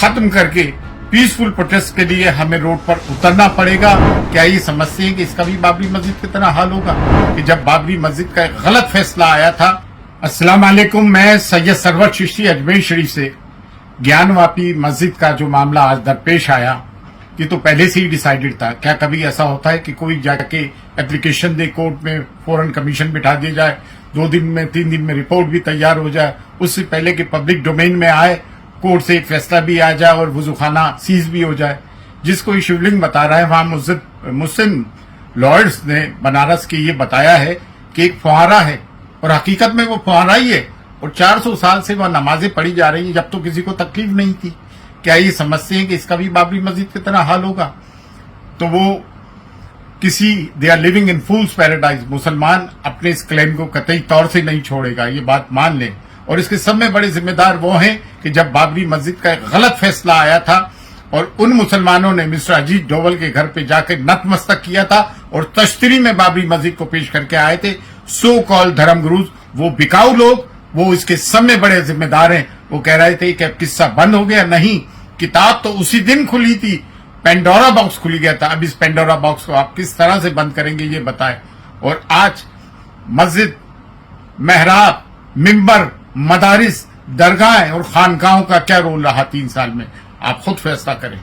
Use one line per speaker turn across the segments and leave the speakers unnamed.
खत्म करके peaceful protest के लिए हमें रोड पर उतरना पड़ेगा। क्या ये समझते हैं कि इसका भी बाबरी मस्जिद की तरह हाल होगा कि जब बाबरी मस्जिद का एक गलत फैसला आया था। अस्सलाम वालेकुम, मैं सैयद सरवर चिश्ती अजमेर शरीफ से। ज्ञानवापी मस्जिद का जो मामला आज दरपेश आया, ये तो पहले से ही डिसाइडेड था। क्या कभी ऐसा होता है कि कोई जाके एप्लीकेशन दे कोर्ट में, फौरन कमीशन बिठा दिया जाए, 2 दिन में 3 दिन में रिपोर्ट भी तैयार हो जाए, उससे पहले कि पब्लिक डोमेन में आए, कोर्ट से एक फैसला भी आ जाए और वजूखाना सीज भी हो जाए। जिसको ये शिवलिंग बता रहा है, वहां मुस्लिम लॉयर्स ने बनारस के ये बताया है कि एक फुहारा है और हकीकत में वो फुहारा ही है और 400 साल से वह नमाजें पढ़ी जा रही है जब तो किसी को तकलीफ नहीं थी। क्या ये समझते हैं कि इसका भी बाबरी मस्जिद की तरह हाल होगा? तो वो they are living in fool's paradise. मुसलमान अपने इस क्लेम को कतई तौर से नहीं छोड़ेगा, ये बात मान लें। और इसके सब में बड़े जिम्मेदार वो हैं कि जब बाबरी मस्जिद का एक गलत फैसला आया था और उन मुसलमानों ने मिस्टर अजीत डोवल के घर पे जाकर नतमस्तक किया था और तश्तरी में बाबरी मस्जिद को पेश करके आए थे, सो कॉल धर्मगुरुज, वो बिकाऊ लोग, वो इसके सब में बड़े जिम्मेदार हैं। वो कह रहे थे कि अब किस्सा बंद हो गया। नहीं, किताब तो उसी दिन खुली थी, पेंडोरा बॉक्स खुली गया था। अब इस पेंडोरा बॉक्स को आप किस तरह से बंद करेंगे ये बताएं। और आज मस्जिद, मेहराब, मिंबर, मदारिस, दरगाहें और खानकाहों का क्या रोल रहा 3 साल में? आप खुद फैसला करें,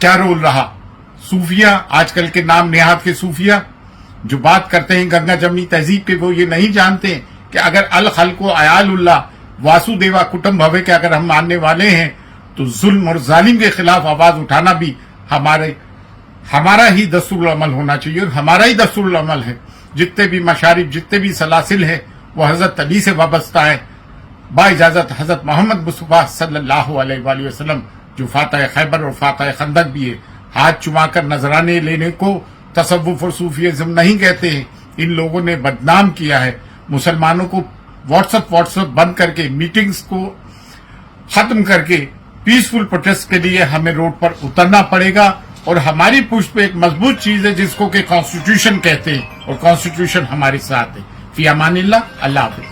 क्या रोल रहा। सूफिया, आजकल के नाम नेहाद के सूफिया जो बात करते हैं गंगा जमनी तहजीब के, वो ये नहीं जानते कि अगर अल खल्को अयालुल्लाह वासुदेवा कुटुंब भवे के अगर हम मानने वाले हैं तो जुल्म और जालिम के खिलाफ आवाज उठाना भी हमारा ही दस्तूर अमल होना चाहिए और हमारा ही दस्तूर अमल है। जितने भी मशारिफ, जितने भी सलासिल है, वो हजरत अली से वाबस्ता है, बाइजाजत हजरत मोहम्मद मुस्तफा सल्लल्लाहु अलैहि वसल्लम, जो फातह खैबर और फातह खंदक भी है। हाथ चुमाकर नजराने लेने को तसव्वुफ और सूफियज्म नहीं कहते हैं। इन लोगों ने बदनाम किया है मुसलमानों को। व्हाट्सएप बंद करके, मीटिंग्स को खत्म करके पीसफुल प्रोटेस्ट के लिए हमें रोड पर उतरना पड़ेगा। और हमारी पुष्ट पे एक मजबूत चीज है जिसको कि कॉन्स्टिट्यूशन कहते हैं और कॉन्स्टिट्यूशन हमारे साथ है। फी अमानिल्लाह, अल्लाह हाफिज।